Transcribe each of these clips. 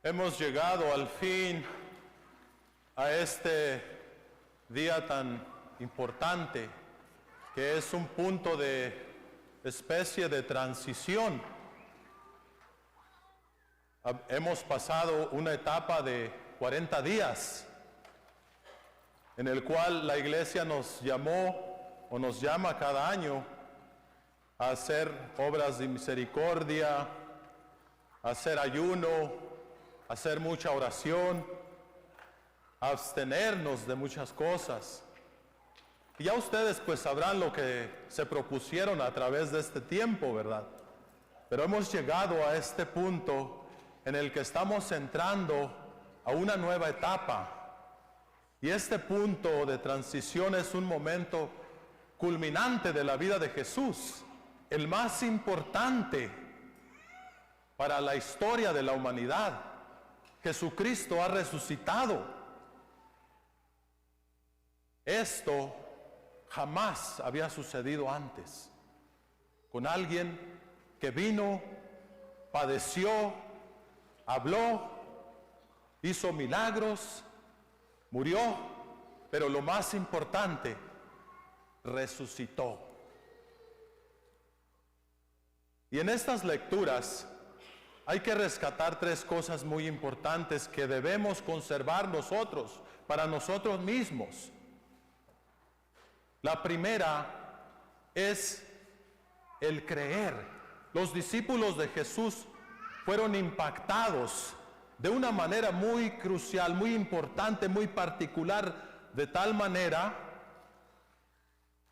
Hemos llegado al fin a este día tan importante, que es un punto de especie de transición. Hemos pasado una etapa de 40 días, en el cual la iglesia nos llamó o nos llama cada año a hacer obras de misericordia, a hacer ayuno, a hacer mucha oración, a abstenernos de muchas cosas. Y ya ustedes pues sabrán lo que se propusieron a través de este tiempo, ¿verdad? Pero hemos llegado a este punto en el que estamos entrando a una nueva etapa. Y este punto de transición es un momento culminante de la vida de Jesús, el más importante para la historia de la humanidad. Jesucristo ha resucitado. Esto jamás había sucedido antes, con alguien que vino, padeció, habló, hizo milagros, murió, pero lo más importante, resucitó. Y en estas lecturas hay que rescatar tres cosas muy importantes que debemos conservar nosotros, para nosotros mismos. La primera es el creer. Los discípulos de Jesús fueron impactados de una manera muy crucial, muy importante, muy particular, de tal manera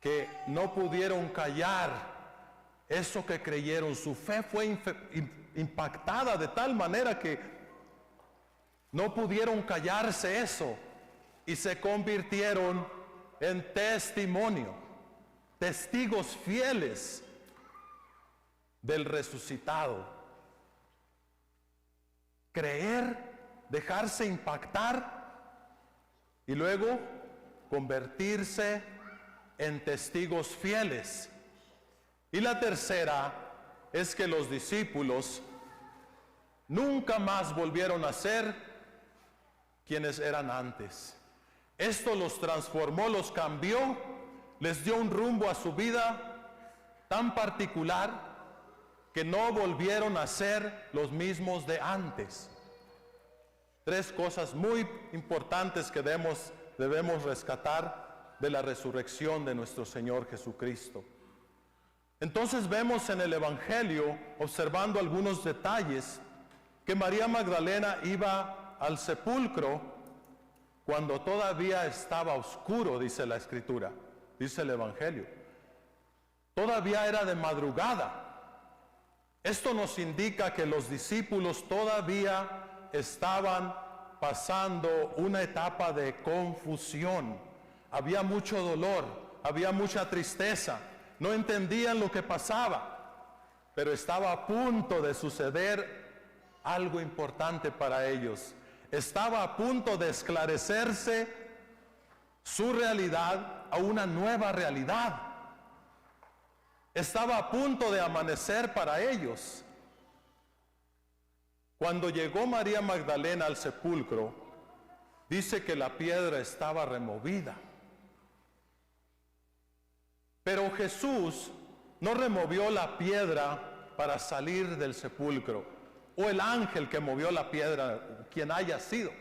que no pudieron callar eso que creyeron. Su fe fue impactada de tal manera que no pudieron callarse eso y se convirtieron en testimonio, testigos fieles del resucitado. Creer, dejarse impactar y luego convertirse en testigos fieles. Y la tercera es que los discípulos nunca más volvieron a ser quienes eran antes. Esto los transformó, los cambió, les dio un rumbo a su vida tan particular que no volvieron a ser los mismos de antes. Tres cosas muy importantes que debemos rescatar de la resurrección de nuestro Señor Jesucristo. Entonces vemos en el Evangelio, observando algunos detalles, que María Magdalena iba al sepulcro cuando todavía estaba oscuro, dice la Escritura, dice el Evangelio. Todavía era de madrugada. Esto nos indica que los discípulos todavía estaban pasando una etapa de confusión. Había mucho dolor, había mucha tristeza. No entendían lo que pasaba, pero estaba a punto de suceder algo importante para ellos. Estaba a punto de esclarecerse su realidad a una nueva realidad. Estaba a punto de amanecer para ellos. Cuando llegó María Magdalena al sepulcro, dice que la piedra estaba removida. Pero Jesús no removió la piedra para salir del sepulcro, o el ángel que movió la piedra, quien haya sido.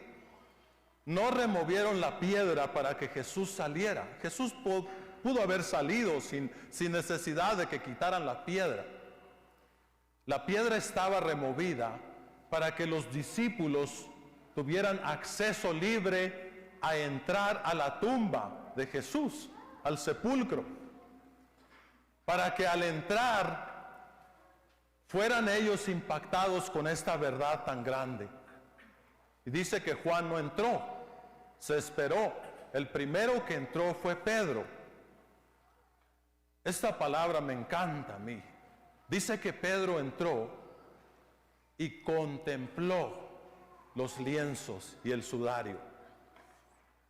No removieron la piedra para que Jesús saliera. Jesús pudo haber salido sin necesidad de que quitaran la piedra. La piedra estaba removida para que los discípulos tuvieran acceso libre a entrar a la tumba de Jesús, al sepulcro, para que al entrar fueran ellos impactados con esta verdad tan grande. Y dice que Juan no entró, se esperó. El primero que entró fue Pedro. Esta palabra me encanta a mí. Dice que Pedro entró y contempló los lienzos y el sudario.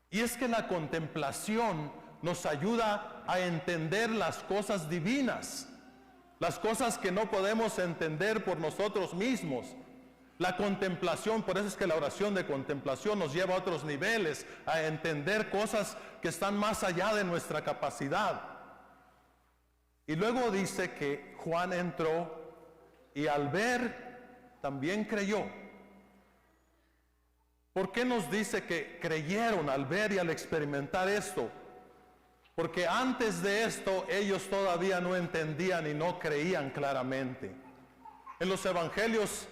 Y es que la contemplación nos ayuda a entender las cosas divinas, las cosas que no podemos entender por nosotros mismos. La contemplación, por eso es que la oración de contemplación nos lleva a otros niveles, a entender cosas que están más allá de nuestra capacidad. Y luego dice que Juan entró y al ver también creyó. ¿Por qué nos dice que creyeron al ver y al experimentar esto? Porque antes de esto ellos todavía no entendían y no creían claramente. En los evangelios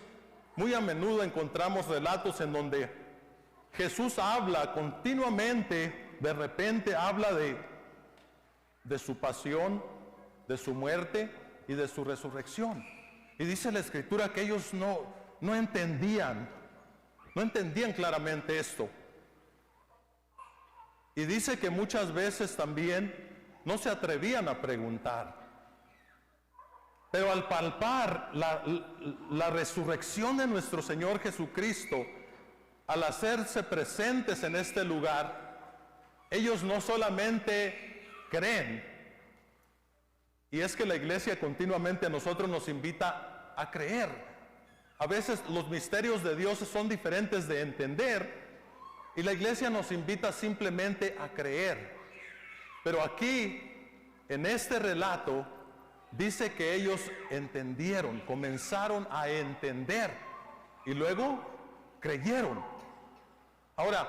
muy a menudo encontramos relatos en donde Jesús habla continuamente, de repente habla de su pasión, de su muerte y de su resurrección. Y dice la Escritura que ellos no entendían claramente esto. Y dice que muchas veces también no se atrevían a preguntar. Pero al palpar la resurrección de nuestro Señor Jesucristo, al hacerse presentes en este lugar, ellos no solamente creen, y es que la iglesia continuamente a nosotros nos invita a creer. A veces los misterios de Dios son diferentes de entender, y la iglesia nos invita simplemente a creer. Pero aquí, en este relato, dice que ellos entendieron, comenzaron a entender y luego creyeron. Ahora,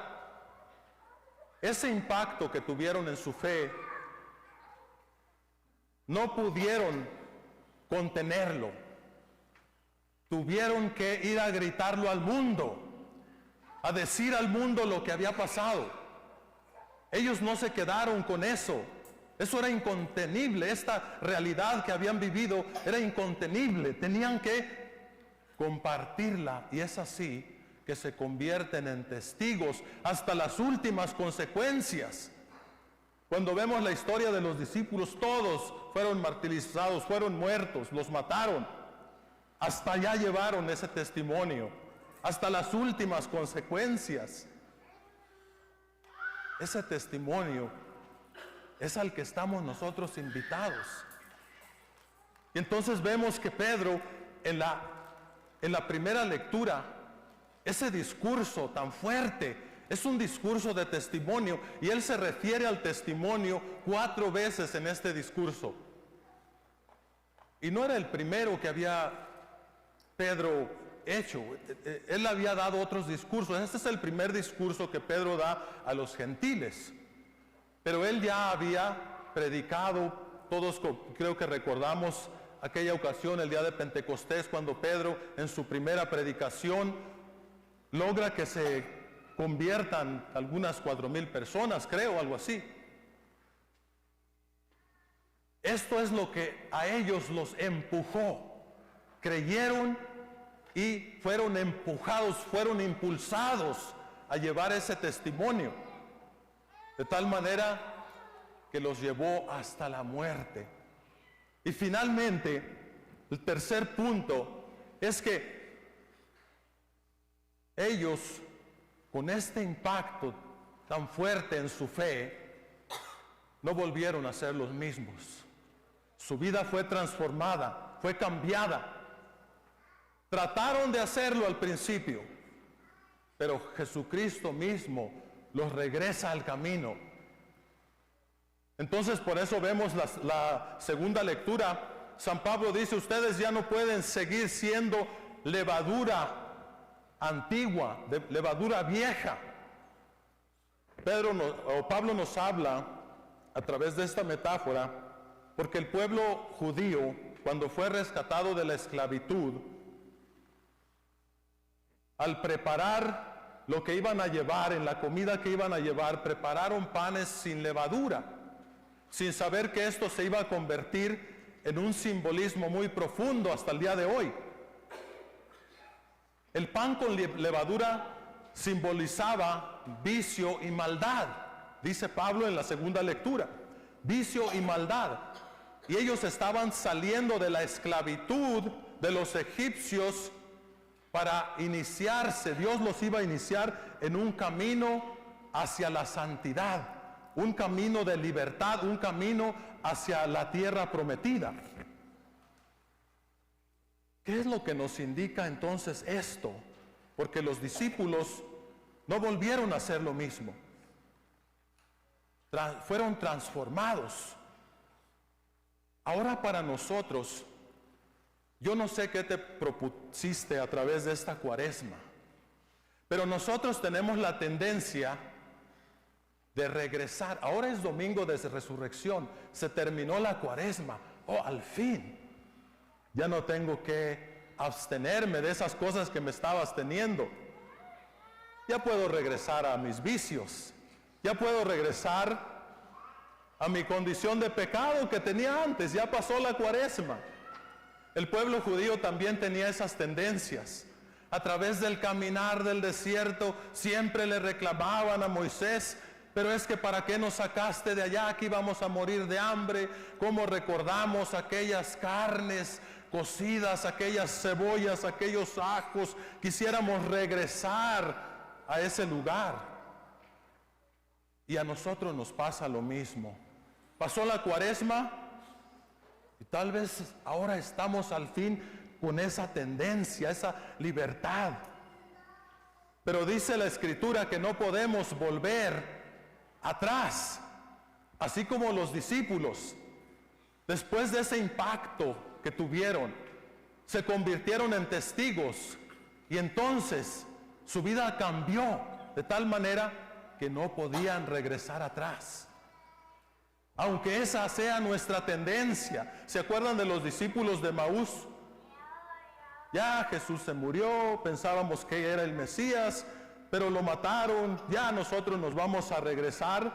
ese impacto que tuvieron en su fe, no pudieron contenerlo. Tuvieron que ir a gritarlo al mundo, a decir al mundo lo que había pasado. Ellos no se quedaron con eso. Eso era incontenible, esta realidad que habían vivido era incontenible, tenían que compartirla y es así que se convierten en testigos hasta las últimas consecuencias. Cuando vemos la historia de los discípulos, todos fueron martirizados, fueron muertos, los mataron, hasta allá llevaron ese testimonio, hasta las últimas consecuencias. Ese testimonio es al que estamos nosotros invitados. Y entonces vemos que Pedro en la primera lectura, ese discurso tan fuerte, es un discurso de testimonio, y él se refiere al testimonio 4 veces en este discurso. Y no era el primero que había Pedro hecho, él había dado otros discursos. Este es el primer discurso que Pedro da a los gentiles. Pero él ya había predicado, todos creo que recordamos aquella ocasión, el día de Pentecostés, cuando Pedro en su primera predicación logra que se conviertan algunas 4,000 personas, creo, algo así. Esto es lo que a ellos los empujó. Creyeron y fueron empujados, fueron impulsados a llevar ese testimonio. De tal manera que los llevó hasta la muerte. Y finalmente, el tercer punto es que ellos, con este impacto tan fuerte en su fe, no volvieron a ser los mismos. Su vida fue transformada, fue cambiada. Trataron de hacerlo al principio, pero Jesucristo mismo los regresa al camino. Entonces, por eso vemos la segunda lectura. San Pablo dice, ustedes ya no pueden seguir siendo levadura antigua, levadura vieja. Pablo nos habla a través de esta metáfora, porque el pueblo judío, cuando fue rescatado de la esclavitud, al preparar lo que iban a llevar, en la comida que iban a llevar, prepararon panes sin levadura, sin saber que esto se iba a convertir en un simbolismo muy profundo hasta el día de hoy. El pan con levadura simbolizaba vicio y maldad, dice Pablo en la segunda lectura, vicio y maldad. Y ellos estaban saliendo de la esclavitud de los egipcios para iniciarse. Dios los iba a iniciar en un camino hacia la santidad, un camino de libertad, un camino hacia la tierra prometida. ¿Qué es lo que nos indica entonces esto? porque los discípulos no volvieron a hacer lo mismo. Fueron transformados. Ahora para nosotros, yo no sé qué te propusiste a través de esta cuaresma, pero nosotros tenemos la tendencia de regresar. Ahora es domingo de resurrección, se terminó la cuaresma. Oh, al fin, ya no tengo que abstenerme de esas cosas que me estaba absteniendo. Ya puedo regresar a mis vicios, ya puedo regresar a mi condición de pecado que tenía antes. Ya pasó la cuaresma. El pueblo judío también tenía esas tendencias. A través del caminar del desierto siempre le reclamaban a Moisés: pero es que ¿para qué nos sacaste de allá? Aquí vamos a morir de hambre. ¿Cómo recordamos aquellas carnes cocidas, aquellas cebollas, aquellos ajos? Quisiéramos regresar a ese lugar. Y a nosotros nos pasa lo mismo. Pasó la cuaresma y tal vez ahora estamos al fin con esa tendencia, esa libertad. Pero dice la Escritura que no podemos volver atrás, así como los discípulos, después de ese impacto que tuvieron, se convirtieron en testigos y entonces su vida cambió de tal manera que no podían regresar atrás. Aunque esa sea nuestra tendencia. ¿Se acuerdan de los discípulos de Maús? Ya Jesús se murió, pensábamos que era el Mesías, pero lo mataron. Ya nosotros nos vamos a regresar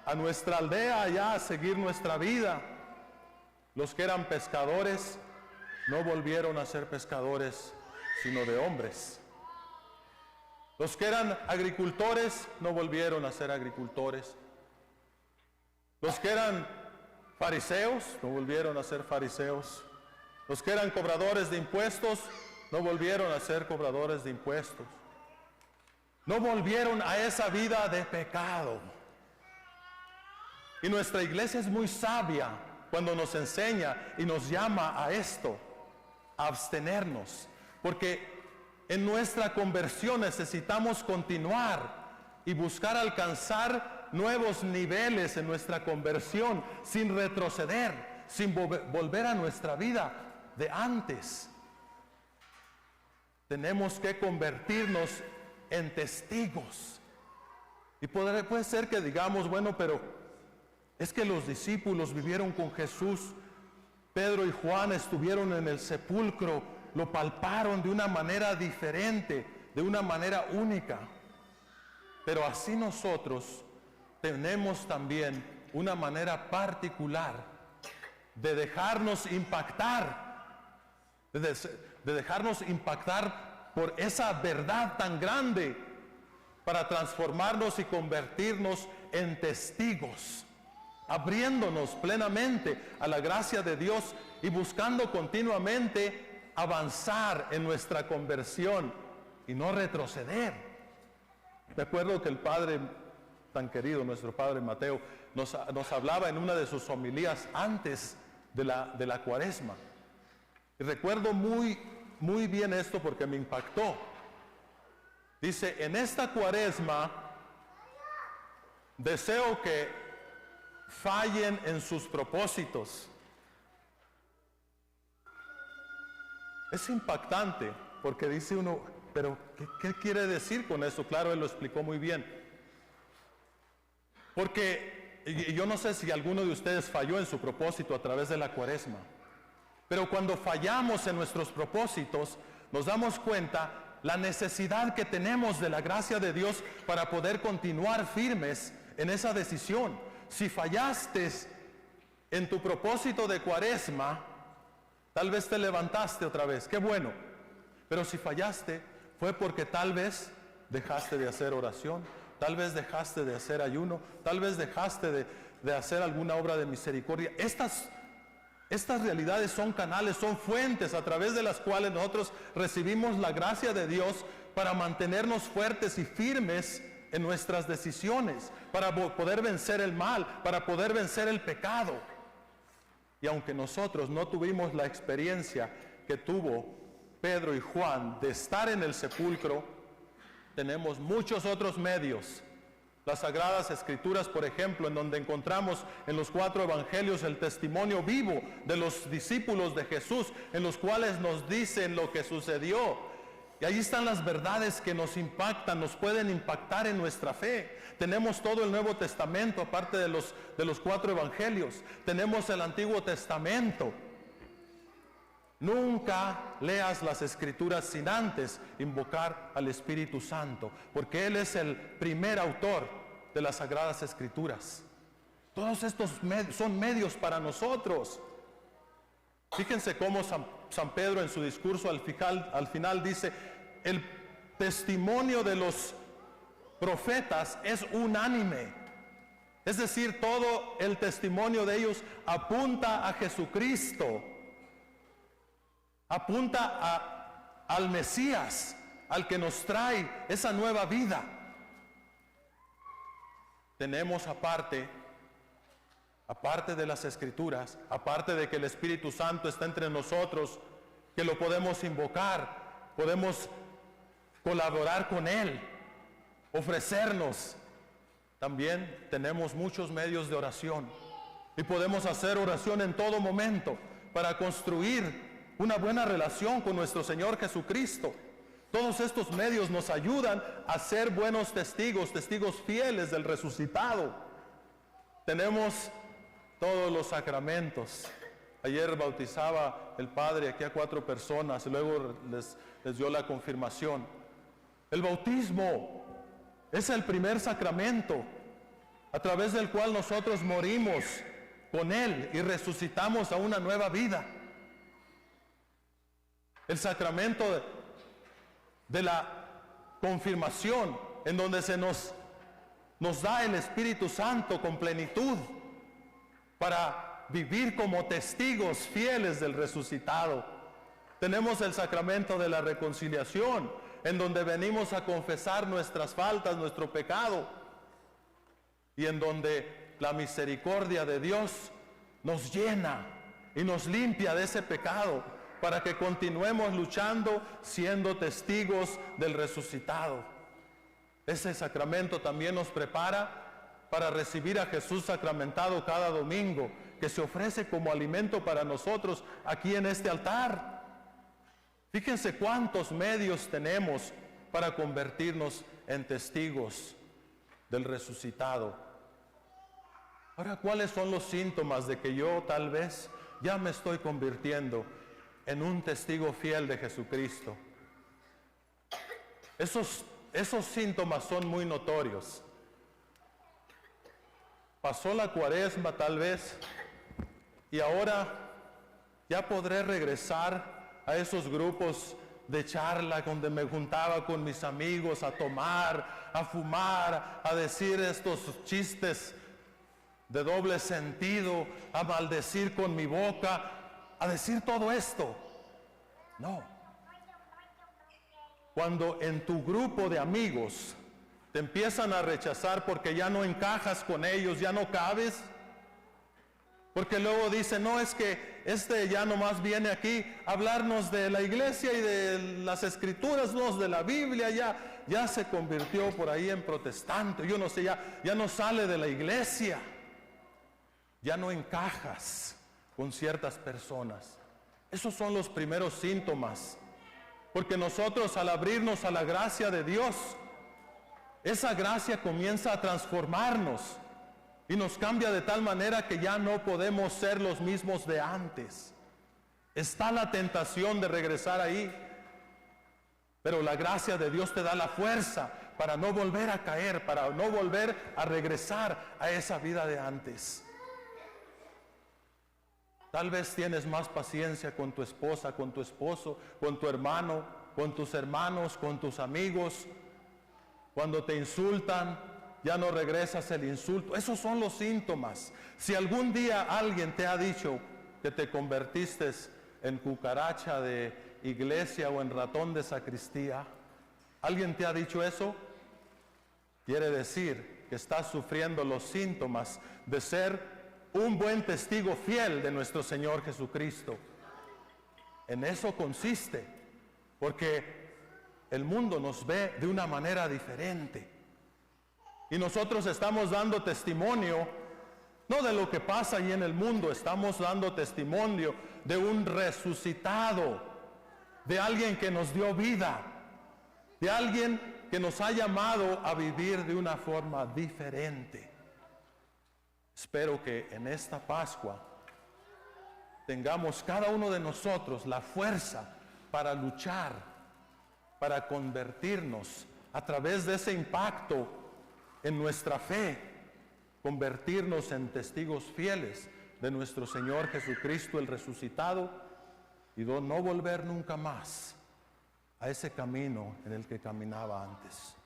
a nuestra aldea, ya a seguir nuestra vida. Los que eran pescadores no volvieron a ser pescadores, sino de hombres. Los que eran agricultores no volvieron a ser agricultores. Los que eran fariseos no volvieron a ser fariseos. Los que eran cobradores de impuestos no volvieron a ser cobradores de impuestos. No volvieron a esa vida de pecado. Y nuestra iglesia es muy sabia cuando nos enseña y nos llama a esto, a abstenernos. Porque en nuestra conversión necesitamos continuar y buscar alcanzar nuevos niveles en nuestra conversión sin retroceder, sin volver a nuestra vida de antes. Tenemos que convertirnos en testigos. Y puede ser que digamos, bueno, pero es que los discípulos vivieron con Jesús. Pedro y Juan estuvieron en el sepulcro, lo palparon de una manera diferente, de una manera única. Pero así nosotros tenemos también una manera particular de dejarnos impactar, de dejarnos impactar por esa verdad tan grande para transformarnos y convertirnos en testigos, abriéndonos plenamente a la gracia de Dios y buscando continuamente avanzar en nuestra conversión y no retroceder. Recuerdo que el padre tan querido, nuestro padre Mateo, nos hablaba en una de sus homilías antes de la cuaresma. Y recuerdo muy bien esto porque me impactó. Dice: en esta cuaresma deseo que fallen en sus propósitos. Es impactante porque dice uno, pero ¿qué quiere decir con eso? Claro, él lo explicó muy bien. Porque yo no sé si alguno de ustedes falló en su propósito a través de la cuaresma, pero cuando fallamos en nuestros propósitos, nos damos cuenta la necesidad que tenemos de la gracia de Dios para poder continuar firmes en esa decisión. Si fallaste en tu propósito de cuaresma, tal vez te levantaste otra vez, qué bueno, pero si fallaste fue porque tal vez dejaste de hacer oración, tal vez dejaste de hacer ayuno, tal vez dejaste de hacer alguna obra de misericordia. Estas realidades son canales, son fuentes a través de las cuales nosotros recibimos la gracia de Dios para mantenernos fuertes y firmes en nuestras decisiones, para poder vencer el mal, para poder vencer el pecado. Y aunque nosotros no tuvimos la experiencia que tuvo Pedro y Juan de estar en el sepulcro, Tenemos muchos otros medios. Las Sagradas Escrituras, por ejemplo, en donde encontramos en los 4 evangelios el testimonio vivo de los discípulos de Jesús, en los cuales nos dicen lo que sucedió. Y ahí están las verdades que nos impactan, nos pueden impactar en nuestra fe. Tenemos todo el Nuevo Testamento, aparte de los 4 evangelios. Tenemos el Antiguo Testamento. Nunca leas las Escrituras sin antes invocar al Espíritu Santo, porque Él es el primer autor de las Sagradas Escrituras. Todos estos son medios para nosotros. Fíjense cómo San Pedro en su discurso al final dice, el testimonio de los profetas es unánime. Es decir, todo el testimonio de ellos apunta a Jesucristo. Apunta al Mesías, al que nos trae esa nueva vida. Tenemos aparte de las Escrituras, aparte de que el Espíritu Santo está entre nosotros, que lo podemos invocar, podemos colaborar con Él, ofrecernos. También tenemos muchos medios de oración y podemos hacer oración en todo momento para construir una buena relación con nuestro Señor Jesucristo. Todos estos medios nos ayudan a ser buenos testigos fieles del resucitado. Tenemos todos los sacramentos. Ayer bautizaba el Padre aquí a 4 personas y luego les dio la confirmación. El bautismo es el primer sacramento a través del cual nosotros morimos con Él y resucitamos a una nueva vida. El sacramento de la confirmación, en donde se nos da el Espíritu Santo con plenitud para vivir como testigos fieles del resucitado. Tenemos el sacramento de la reconciliación, en donde venimos a confesar nuestras faltas, nuestro pecado, y en donde la misericordia de Dios nos llena y nos limpia de ese pecado, para que continuemos luchando siendo testigos del resucitado. Ese sacramento también nos prepara para recibir a Jesús sacramentado cada domingo, que se ofrece como alimento para nosotros aquí en este altar. Fíjense cuántos medios tenemos para convertirnos en testigos del resucitado. Ahora, ¿cuáles son los síntomas de que yo tal vez ya me estoy convirtiendo en un testigo fiel de Jesucristo? Esos síntomas son muy notorios. Pasó la Cuaresma tal vez y ahora ya podré regresar a esos grupos de charla donde me juntaba con mis amigos a tomar, a fumar, a decir estos chistes de doble sentido, a maldecir con mi boca, a decir todo esto. No. Cuando en tu grupo de amigos te empiezan a rechazar porque ya no encajas con ellos, ya no cabes, porque luego dicen, no, es que ya nomás viene aquí a hablarnos de la iglesia y de las Escrituras, no, de la Biblia, ya se convirtió por ahí en protestante, yo no sé, ya no sale de la iglesia, ya no encajas con ciertas personas. Esos son los primeros síntomas, porque nosotros al abrirnos a la gracia de Dios, esa gracia comienza a transformarnos y nos cambia de tal manera que ya no podemos ser los mismos de antes. Está la tentación de regresar ahí, pero la gracia de Dios te da la fuerza para no volver a caer, para no volver a regresar a esa vida de antes. Tal vez tienes más paciencia con tu esposa, con tu esposo, con tu hermano, con tus hermanos, con tus amigos. Cuando te insultan, ya no regresas el insulto. Esos son los síntomas. Si algún día alguien te ha dicho que te convertiste en cucaracha de iglesia o en ratón de sacristía, ¿alguien te ha dicho eso? Quiere decir que estás sufriendo los síntomas de ser un buen testigo fiel de nuestro Señor Jesucristo. En eso consiste, porque el mundo nos ve de una manera diferente. Y nosotros estamos dando testimonio, no de lo que pasa ahí en el mundo, estamos dando testimonio de un resucitado, de alguien que nos dio vida, de alguien que nos ha llamado a vivir de una forma diferente. Espero que en esta Pascua tengamos cada uno de nosotros la fuerza para luchar, para convertirnos a través de ese impacto en nuestra fe, convertirnos en testigos fieles de nuestro Señor Jesucristo el resucitado y no volver nunca más a ese camino en el que caminaba antes.